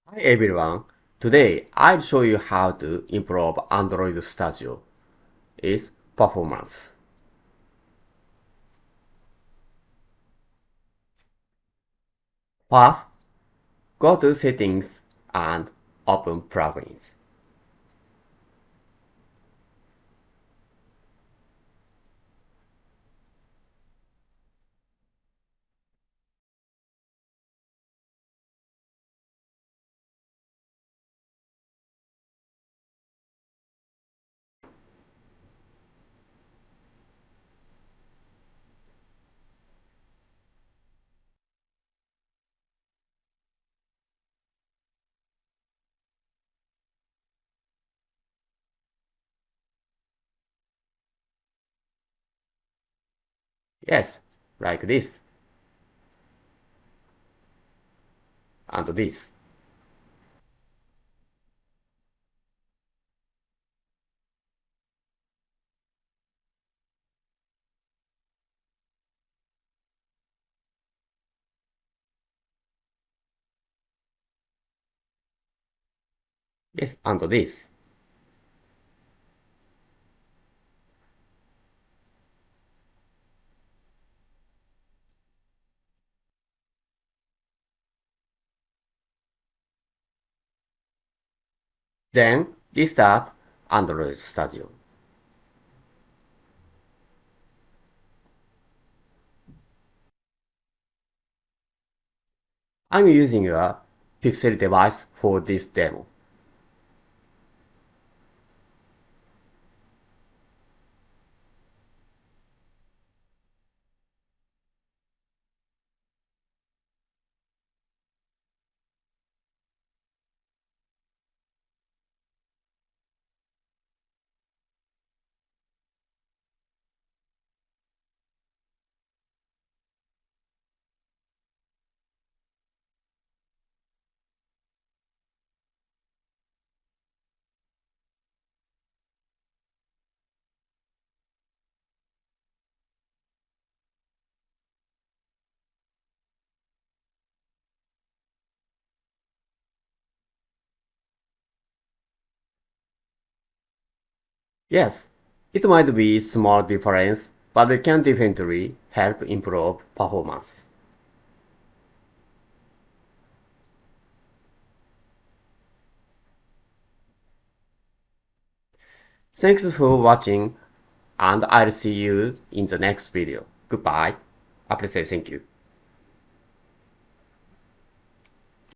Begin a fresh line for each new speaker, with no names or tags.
Hi everyone, today I'll show you how to improve Android Studio, its performance. First, go to Settings and open Plugins. Yes, like this and this. Yes, and this. Then restart Android Studio. I'm using a Pixel device for this demo. Yes, it might be a small difference, but it can definitely help improve performance. Thanks for watching and I'll see you in the next video. Goodbye. Appreciate, thank you.